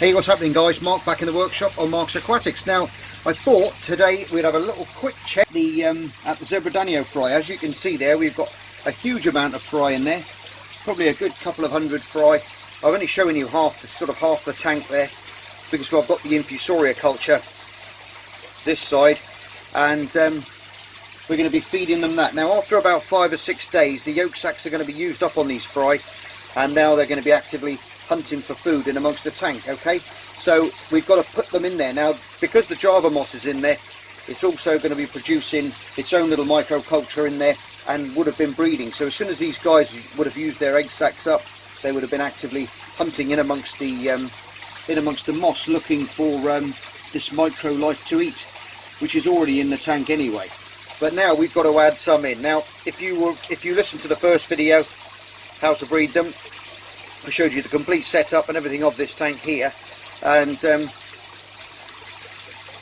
Hey, what's happening guys? Mark back in the workshop on Mark's Aquatics. Now, I thought today we'd have a little quick check at the zebra danio fry. As you can see there, we've got a huge amount of fry in there, probably a good couple of hundred fry. I'm only showing you half the tank there, because I've got the infusoria culture this side, and we're going to be feeding them that. Now, after about 5 or 6 days, the yolk sacs are going to be used up on these fry, and now they're going to be actively hunting for food in amongst the tank. Okay, so we've got to put them in there now, because the Java moss is in there. It's also going to be producing its own little microculture in there, and would have been breeding. So as soon as these guys would have used their egg sacs up, they would have been actively hunting in amongst the moss, looking for this micro life to eat, which is already in the tank anyway. But now we've got to add some in. Now, if you listen to the first video, how to breed them, I showed you the complete setup and everything of this tank here, and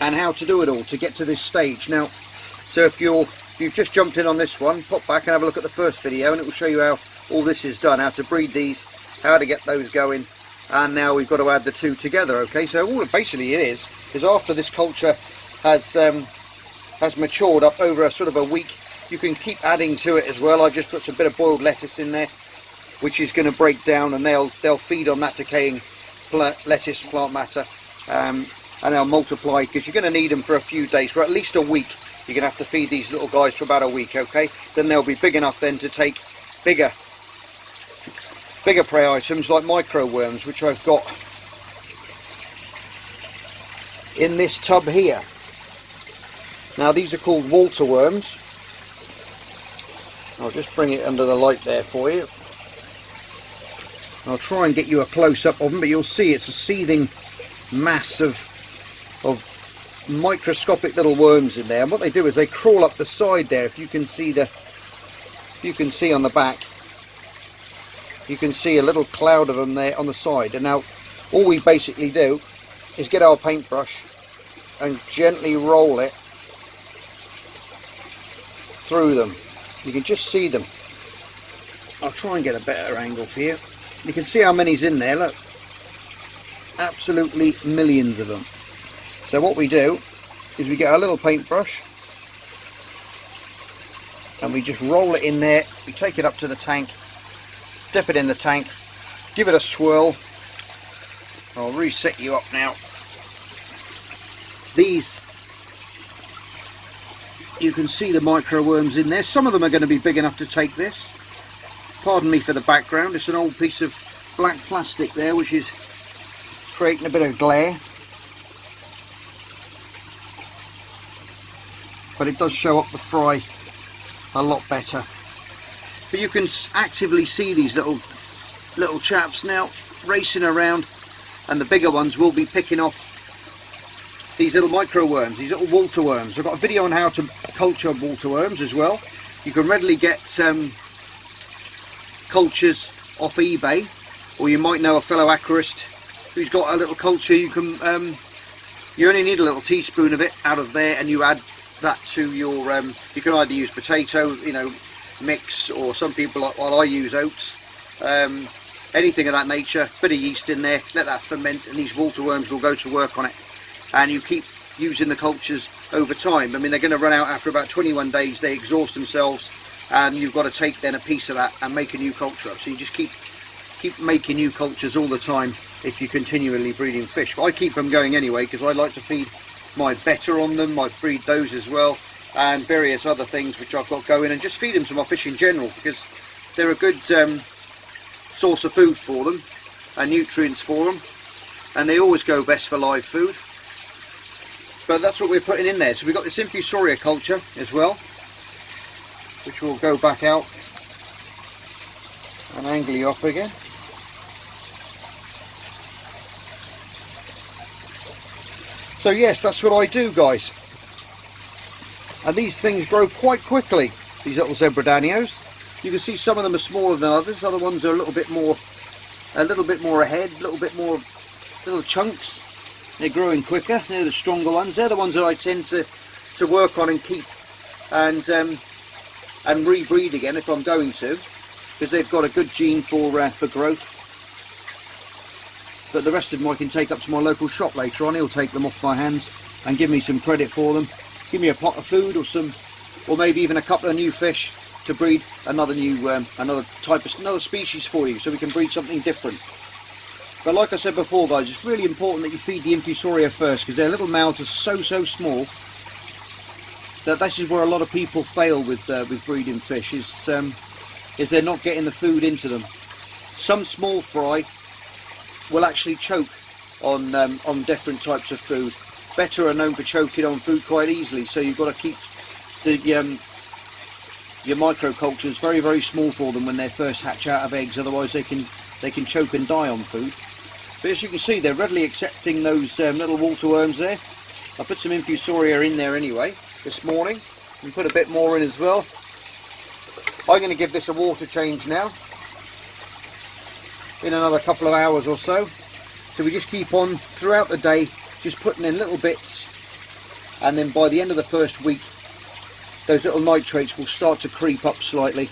how to do it all to get to this stage. Now, so if you've just jumped in on this one, pop back and have a look at the first video, and it will show you how all this is done, how to breed these, how to get those going, and now we've got to add the two together. Okay, so all it basically is after this culture has matured up over a sort of a week, you can keep adding to it as well. I just put some bit of boiled lettuce in there, which is going to break down, and they'll feed on that decaying lettuce plant matter, and they'll multiply, because you're going to need them for a few days, for at least a week. You're going to have to feed these little guys for about a week. Okay, then they'll be big enough then to take bigger prey items like micro worms, which I've got in this tub here. Now, these are called Walter worms. I'll just bring it under the light there for you. I'll try and get you a close-up of them, but you'll see it's a seething mass of microscopic little worms in there. And what they do is they crawl up the side there. If you can see on the back, you can see a little cloud of them there on the side. And now all we basically do is get our paintbrush and gently roll it through them. You can just see them. I'll try and get a better angle for you. You can see how many's in there, look. Absolutely millions of them. So what we do is we get our little paintbrush and we just roll it in there. We take it up to the tank, dip it in the tank, give it a swirl. I'll reset you up now. These, you can see the micro worms in there. Some of them are going to be big enough to take this. Pardon me for the background, it's an old piece of black plastic there which is creating a bit of glare, but it does show up the fry a lot better. But you can actively see these little chaps now racing around, and the bigger ones will be picking off these little micro worms, these little Walter worms. I've got a video on how to culture Walter worms as well. You can readily get cultures off eBay, or you might know a fellow aquarist who's got a little culture. You can you only need a little teaspoon of it out of there, and you add that to your you can either use potato, mix, or some people, like while I use oats, anything of that nature. Bit of yeast in there, let that ferment, and these Walter worms will go to work on it, and you keep using the cultures over time. I mean, they're going to run out after about 21 days. They exhaust themselves, and you've got to take then a piece of that and make a new culture up. So you just keep making new cultures all the time if you're continually breeding fish. But I keep them going anyway, because I like to feed my betta on them. I breed those as well, and various other things which I've got going, and just feed them to my fish in general, because they're a good source of food for them and nutrients for them, and they always go best for live food. But that's what we're putting in there. So we've got this infusoria culture as well, which will go back out and angle you up again. So yes, that's what I do, guys. And these things grow quite quickly, these little zebra danios. You can see some of them are smaller than others. Other ones are a little bit more ahead, a little bit more little chunks. They're growing quicker. They're the stronger ones. They're the ones that I tend to work on and keep and rebreed again if I'm going to, because they've got a good gene for growth. but the rest of them I can take up to my local shop later on. He'll take them off my hands and give me some credit for them. Give me a pot of food or maybe even a couple of new fish to breed another species for you, so we can breed something different. But like I said before, guys, it's really important that you feed the infusoria first, because their little mouths are so small that this is where a lot of people fail with breeding fish, is they're not getting the food into them. Some small fry will actually choke on different types of food. Better are known for choking on food quite easily, so you've got to keep your microcultures very small for them when they first hatch out of eggs, otherwise they can choke and die on food. But as you can see, they're readily accepting those little water worms there. I put some infusoria in there anyway this morning, and put a bit more in as well. I'm going to give this a water change now in another couple of hours or so. So we just keep on throughout the day, just putting in little bits, and then by the end of the first week those little nitrates will start to creep up slightly.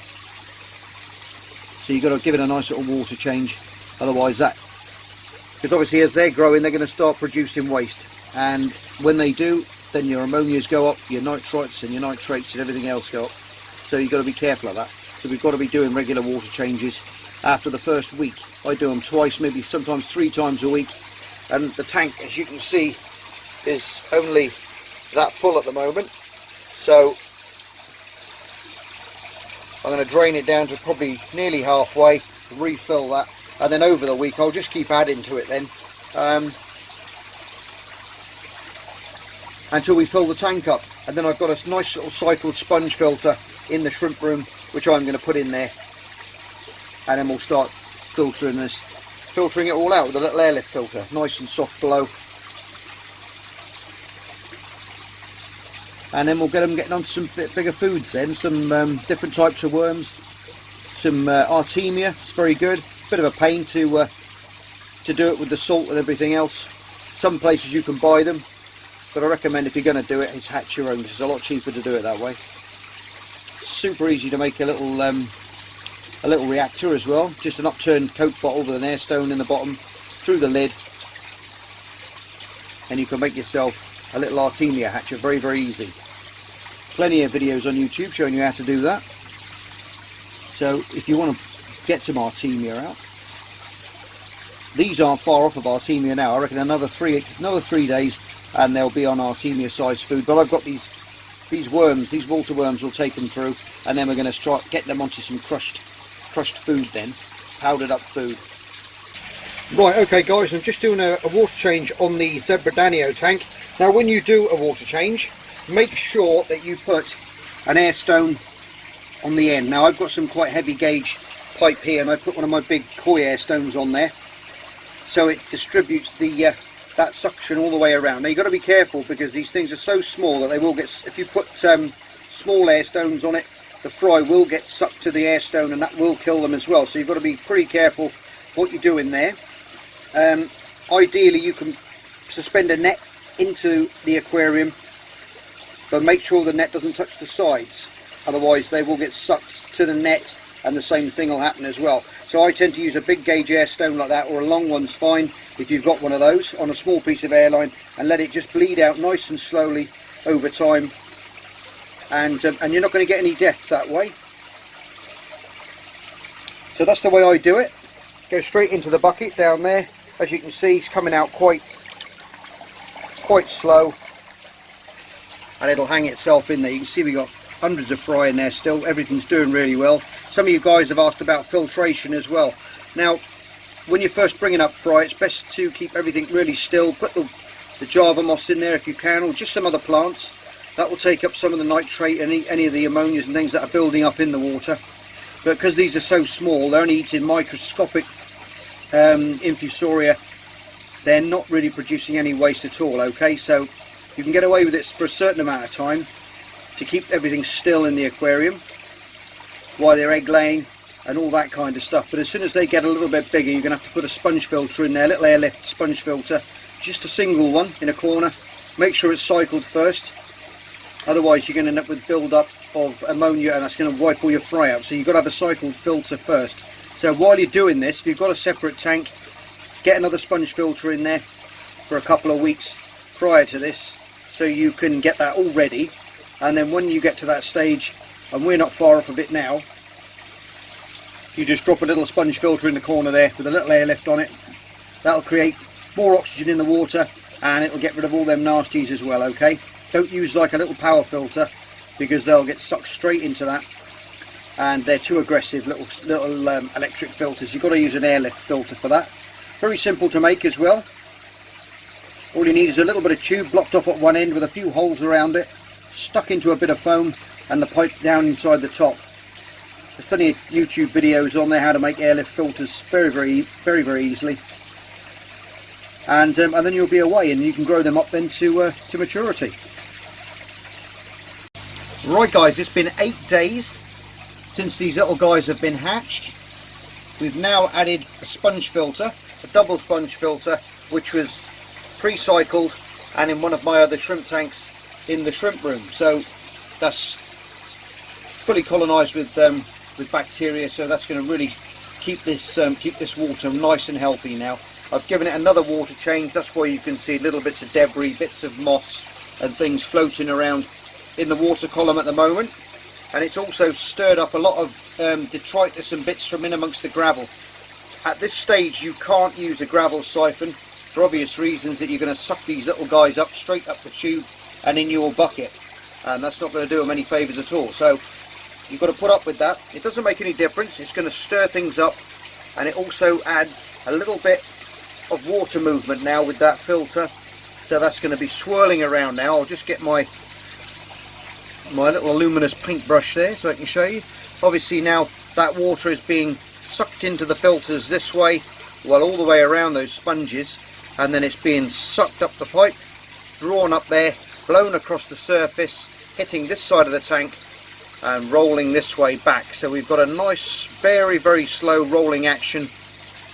So you've got to give it a nice little water change, otherwise because obviously as they're growing they're going to start producing waste, and when they do, then your ammonias go up, your nitrites and your nitrates and everything else go up. So you've got to be careful of that. So we've got to be doing regular water changes after the first week. I do them twice, maybe sometimes 3 times a week, and the tank, as you can see, is only that full at the moment. So I'm going to drain it down to probably nearly halfway, refill that, and then over the week I'll just keep adding to it then until we fill the tank up. And then I've got a nice little cycled sponge filter in the shrimp room, which I'm going to put in there, and then we'll start filtering it all out with a little airlift filter, nice and soft below, and then we'll get them getting on to some bit bigger foods then, some different types of worms, some Artemia. It's very good, bit of a pain to do it with the salt and everything else. Some places you can buy them, but I recommend if you're going to do it, it's hatch your own, because it's a lot cheaper to do it that way. Super easy to make a little reactor as well, just an upturned Coke bottle with an air stone in the bottom, through the lid, and you can make yourself a little Artemia hatcher very easy. Plenty of videos on YouTube showing you how to do that. So if you want to get some Artemia out, these aren't far off of Artemia now. I reckon another 3 days and they'll be on Artemia size food. But I've got these worms, these water worms will take them through, and then we're going to start get them onto some crushed food then, powdered up food. Right, okay guys, I'm just doing a water change on the Zebra Danio tank. Now when you do a water change, make sure that you put an air stone on the end. Now I've got some quite heavy gauge pipe here, and I put one of my big koi air stones on there, so it distributes the that suction all the way around. Now you've got to be careful, because these things are so small that they will get, if you put small air stones on it, the fry will get sucked to the air stone and that will kill them as well. So you've got to be pretty careful what you do in there. Ideally you can suspend a net into the aquarium, but make sure the net doesn't touch the sides, otherwise they will get sucked to the net and the same thing will happen as well. So I tend to use a big gauge air stone like that, or a long one's fine if you've got one of those, on a small piece of airline, and let it just bleed out nice and slowly over time, and you're not going to get any deaths that way. So that's the way I do it. Go straight into the bucket down there. As you can see, it's coming out quite slow, and it'll hang itself in there. You can see we've got hundreds of fry in there still. Everything's doing really well. Some of you guys have asked about filtration as well. Now when you're first bringing up fry, it's best to keep everything really still. Put the Java moss in there if you can, or just some other plants. That will take up some of the nitrate and any of the ammonias and things that are building up in the water. But because these are so small, they're only eating microscopic infusoria, they're not really producing any waste at all. Okay, so you can get away with it for a certain amount of time to keep everything still in the aquarium while they're egg laying and all that kind of stuff. But as soon as they get a little bit bigger, you're going to have to put a sponge filter in there, little airlift sponge filter, just a single one in a corner. Make sure it's cycled first, otherwise you're going to end up with build up of ammonia, and that's going to wipe all your fry out. So you've got to have a cycled filter first. So while you're doing this, if you've got a separate tank, get another sponge filter in there for a couple of weeks prior to this, so you can get that all ready. And then when you get to that stage, and we're not far off of it now, you just drop a little sponge filter in the corner there with a little airlift on it. That'll create more oxygen in the water, and it'll get rid of all them nasties as well. Okay, don't use like a little power filter, because they'll get sucked straight into that, and they're too aggressive little electric filters. You've got to use an airlift filter for that. Very simple to make as well. All you need is a little bit of tube blocked off at one end with a few holes around it, stuck into a bit of foam, and the pipe down inside the top. There's plenty of YouTube videos on there how to make airlift filters very easily. And then you'll be away, and you can grow them up then to maturity. Right guys, it's been 8 days since these little guys have been hatched. We've now added a sponge filter, a double sponge filter, which was pre-cycled and in one of my other shrimp tanks in the shrimp room. So that's fully colonised with bacteria, so that's going to really keep this water nice and healthy now. I've given it another water change. That's why you can see little bits of debris, bits of moss and things floating around in the water column at the moment. And it's also stirred up a lot of detritus and bits from in amongst the gravel. At this stage you can't use a gravel siphon for obvious reasons, that you're going to suck these little guys up straight up the tube and in your bucket, and that's not going to do them any favours at all. So you've got to put up with that. It doesn't make any difference. It's going to stir things up, and it also adds a little bit of water movement now with that filter. So that's going to be swirling around now. I'll just get my little luminous paintbrush there so I can show you. Obviously now that water is being sucked into the filters this way, well, all the way around those sponges, and then it's being sucked up the pipe, drawn up there, blown across the surface, hitting this side of the tank and rolling this way back. So we've got a nice, very slow rolling action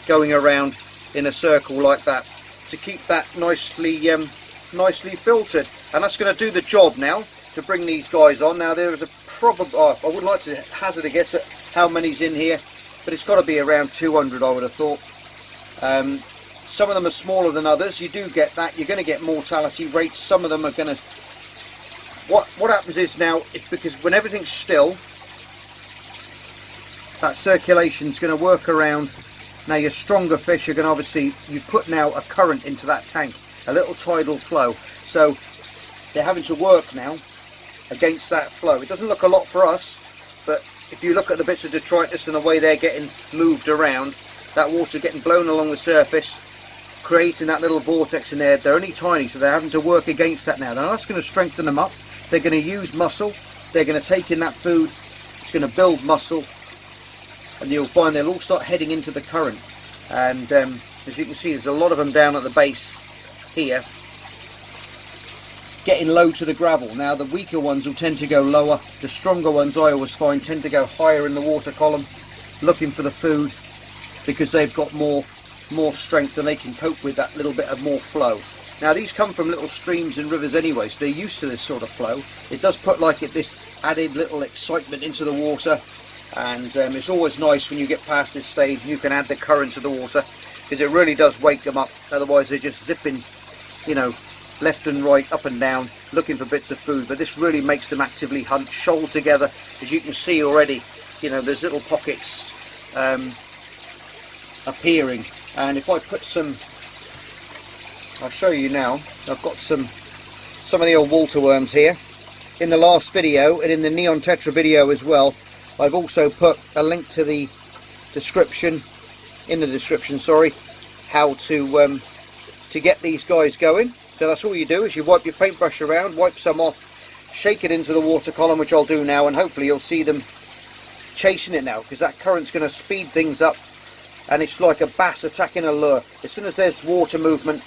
going around in a circle like that to keep that nicely filtered. And that's going to do the job now to bring these guys on. Now there is a probable, I wouldn't like to hazard a guess at how many's in here, but it's got to be around 200 I would have thought. Some of them are smaller than others. You do get that. You're going to get mortality rates. Some of them are going to... What happens is now, it's because when everything's still, that circulation's going to work around. Now your stronger fish are going to obviously, you put now a current into that tank, a little tidal flow. So they're having to work now against that flow. It doesn't look a lot for us, but if you look at the bits of detritus and the way they're getting moved around, that water getting blown along the surface, creating that little vortex in there. They're only tiny, so they're having to work against that now. Now that's going to strengthen them up. They're going to use muscle. They're going to take in that food. It's going to build muscle, and you'll find they'll all start heading into the current. And as you can see, there's a lot of them down at the base here, getting low to the gravel. Now the weaker ones will tend to go lower. The stronger ones, I always find, tend to go higher in the water column, looking for the food, because they've got more strength and they can cope with that little bit of more flow. Now these come from little streams and rivers anyway, so they're used to this sort of flow. It does put like this added little excitement into the water, and it's always nice when you get past this stage and you can add the current to the water, because it really does wake them up. Otherwise they're just zipping, you know, left and right, up and down, looking for bits of food. But this really makes them actively hunt, shoal together. As you can see already, you know, there's little pockets appearing. And if I put some, I'll show you now, I've got some of the old water worms here. In the last video and in the neon tetra video as well, I've also put a link to the description, in the description, sorry, how to get these guys going. So that's all you do, is you wipe your paintbrush around, wipe some off, shake it into the water column, which I'll do now, and hopefully you'll see them chasing it now, because that current's going to speed things up, and it's like a bass attacking a lure. As soon as there's water movement,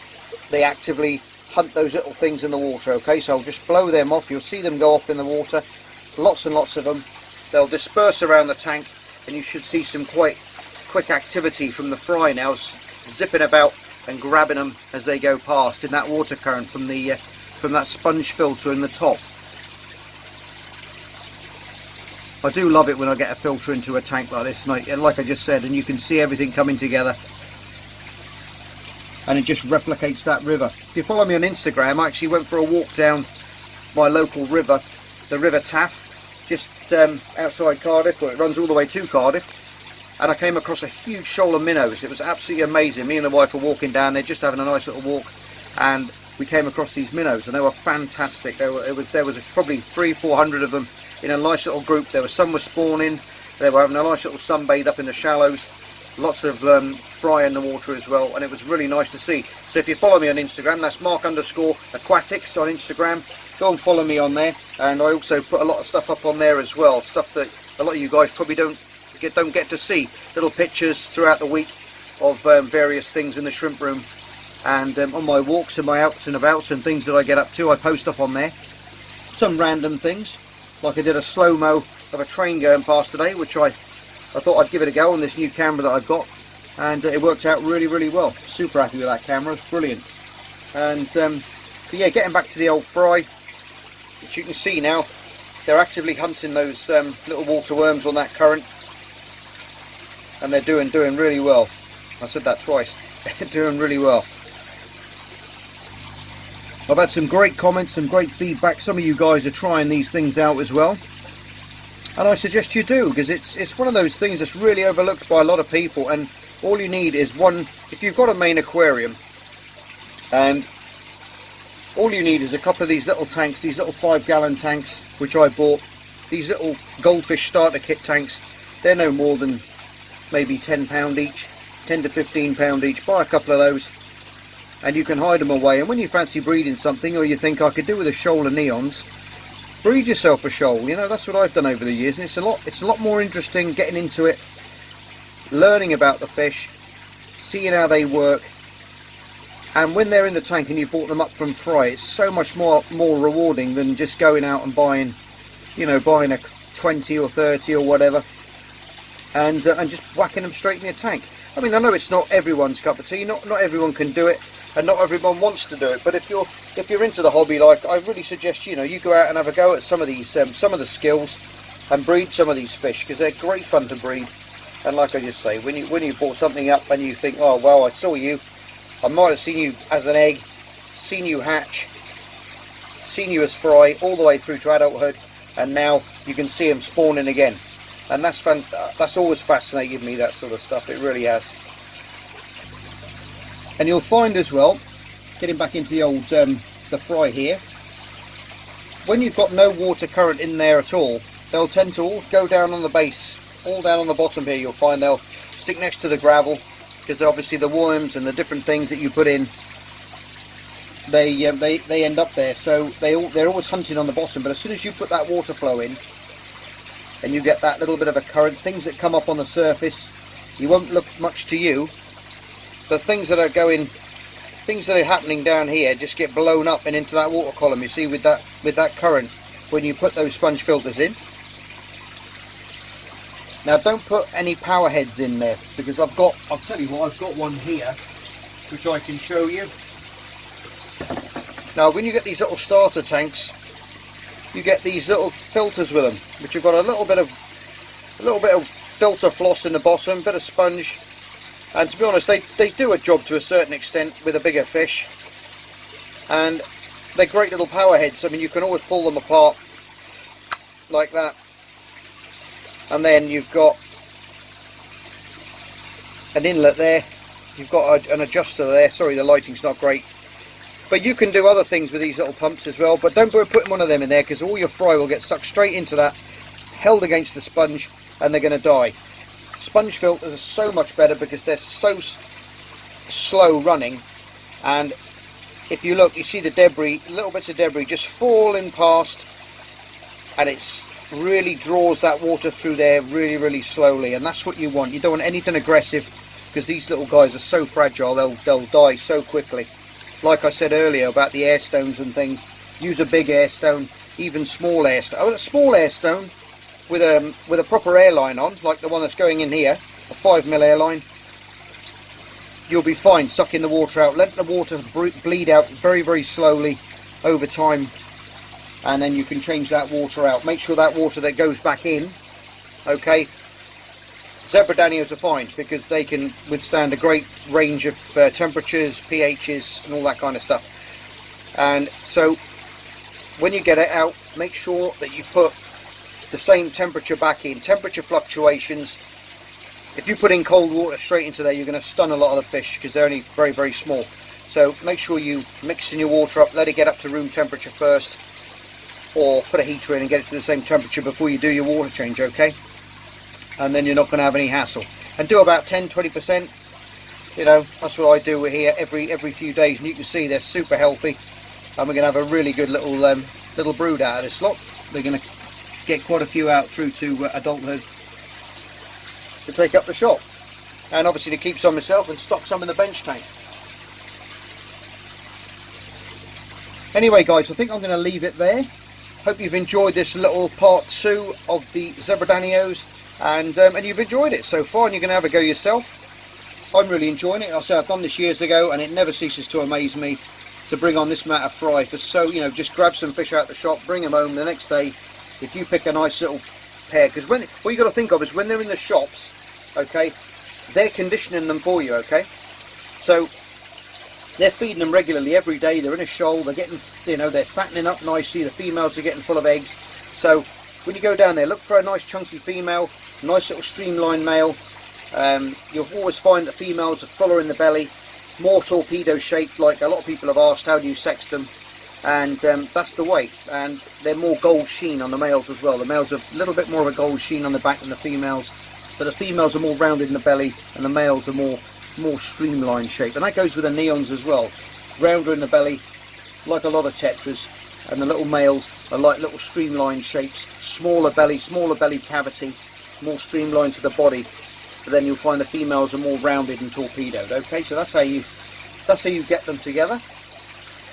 they actively hunt those little things in the water. Okay, so I'll just blow them off. You'll see them go off in the water, lots and lots of them. They'll disperse around the tank, and you should see some quite quick activity from the fry now, zipping about and grabbing them as they go past in that water current from that sponge filter in the top. I do love it when I get a filter into a tank like this, and like I just said, and you can see everything coming together. and it just replicates that river. If you follow me on Instagram, I actually went for a walk down my local river, the River Taff, just outside Cardiff, or it runs all the way to Cardiff, and I came across a huge shoal of minnows. It was absolutely amazing. Me and the wife were walking down there, just having a nice little walk, and we came across these minnows, and they were fantastic. There was probably 300-400 of them in a nice little group. Some were spawning, they were having a nice little sunbathe up in the shallows, lots of fry in the water as well, and it was really nice to see. So if you follow me on Instagram, that's Mark_Aquatics on Instagram. Go and follow me on there, and I also put a lot of stuff up on there as well, stuff that a lot of you guys probably don't get to see. Little pictures throughout the week of various things in the shrimp room, and on my walks and my outs and abouts and things that I get up to, I post up on there. Some random things, like I did a slow-mo of a train going past today, which I thought I'd give it a go on this new camera that I've got, and it worked out really well. Super happy with that camera, it's brilliant. And but yeah, getting back to the old fry, which you can see now, they're actively hunting those little water worms on that current, and they're doing really well. I said that twice. Doing really well. I've had some great comments, some great feedback. Some of you guys are trying these things out as well, and I suggest you do, because it's one of those things that's really overlooked by a lot of people. And all you need is one. If you've got a main aquarium, and all you need is a couple of these little tanks, these little 5-gallon tanks, which I bought. These little goldfish starter kit tanks, they're no more than maybe £10 each, 10 to 15 pound each. Buy a couple of those, and you can hide them away. And when you fancy breeding something, or you think I could do with a shoal of neons, breed yourself a shoal. You know, that's what I've done over the years, and it's a lot more interesting getting into it, learning about the fish, seeing how they work. And when they're in the tank and you bought them up from fry, it's so much more rewarding than just going out and buying a 20 or 30 or whatever, and just whacking them straight in your tank. I mean, I know it's not everyone's cup of tea, not everyone can do it, and not everyone wants to do it. But if you're into the hobby, like, I really suggest you go out and have a go at some of these some of the skills, and breed some of these fish, because they're great fun to breed. And like I just say, when you bought something up and you think, oh wow, I saw you, I might have seen you as an egg, seen you hatch, seen you as fry, all the way through to adulthood, and now you can see them spawning again. And that's always fascinated me, that sort of stuff. It really has. And you'll find as well, getting back into the old the fry here, when you've got no water current in there at all, they'll tend to all go down on the base, all down on the bottom here. You'll find they'll stick next to the gravel, because obviously the worms and the different things that you put in, they end up there. So they're always hunting on the bottom. But as soon as you put that water flow in, and you get that little bit of a current, things that come up on the surface, you won't look much to you, but things that are happening down here just get blown up and into that water column. You see, with that current, when you put those sponge filters in. Now, don't put any power heads in there, because I'll tell you what, I've got one here which I can show you. Now, when you get these little starter tanks, you get these little filters with them, which have got a little bit of filter floss in the bottom, bit of sponge, and to be honest, they do a job to a certain extent with a bigger fish, and they're great little power heads. I mean, you can always pull them apart like that, and then you've got an inlet there, you've got an adjuster there. Sorry, the lighting's not great. But you can do other things with these little pumps as well, but don't put one of them in there, because all your fry will get sucked straight into that, held against the sponge, and they're going to die. Sponge filters are so much better because they're so slow running, and if you look, you see the debris, little bits of debris just falling past, and it's really draws that water through there really slowly, and that's what you want. You don't want anything aggressive, because these little guys are so fragile, they'll die so quickly. Like I said earlier about the air stones and things, use a big air stone, even small air stone. Oh, a small air stone with a proper airline on, like the one that's going in here, a 5mm airline. You'll be fine sucking the water out. Let the water bleed out very slowly over time, and then you can change that water out. Make sure that water that goes back in, okay, Zebra Danios are fine because they can withstand a great range of temperatures, pHs and all that kind of stuff. And so when you get it out, make sure that you put the same temperature back in. Temperature fluctuations, if you put in cold water straight into there, you're going to stun a lot of the fish because they're only very, very small. So make sure you mix in your water up, let it get up to room temperature first, or put a heater in and get it to the same temperature before you do your water change, okay? And then you're not going to have any hassle. And do about 10-20%. You know, that's what I do here every few days, and you can see they're super healthy, and we're going to have a really good little little brood out of this lot. They're going to get quite a few out through to adulthood to take up the shop, and obviously to keep some myself and stock some in the bench tank. Anyway guys, I think I'm going to leave it there. Hope you've enjoyed this little part 2 of the Zebra Danios, and you've enjoyed it so far, and you're going to have a go yourself. I'm really enjoying it. I've done this years ago, and it never ceases to amaze me to bring on this amount of fry. So, you know, just grab some fish out the shop, bring them home the next day. If you pick a nice little pair, because what you got to think of is when they're in the shops, okay, they're conditioning them for you, okay. So they're feeding them regularly every day. They're in a shoal. They're getting, you know, they're fattening up nicely. The females are getting full of eggs. So when you go down there, look for a nice chunky female, nice little streamlined male. You'll always find that females are fuller in the belly, more torpedo shaped, like a lot of people have asked, how do you sex them? And that's the way. And they're more gold sheen on the males as well. The males are a little bit more of a gold sheen on the back than the females, but the females are more rounded in the belly, and the males are more streamlined shape. And that goes with the neons as well. Rounder in the belly, like a lot of tetras, and the little males are like little streamlined shapes. Smaller belly cavity, more streamlined to the body. But then you'll find the females are more rounded and torpedoed. Okay, so that's how you get them together.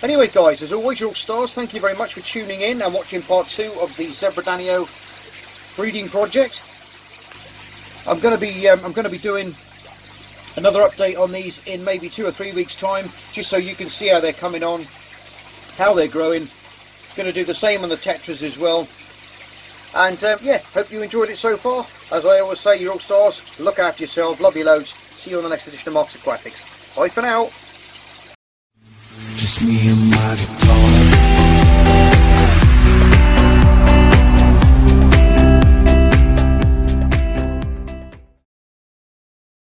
Anyway guys, as always, you're all stars. Thank you very much for tuning in and watching part 2 of the Zebra Danio breeding project. I'm going to be doing another update on these in maybe 2 or 3 weeks time, just so you can see how they're coming on, how they're growing. Going to do the same on the tetras as well. And yeah, hope you enjoyed it so far. As I always say, you're all stars. Look after yourself. Love you loads. See you on the next edition of Marks Aquatics. Bye for now. Just me and my guitar.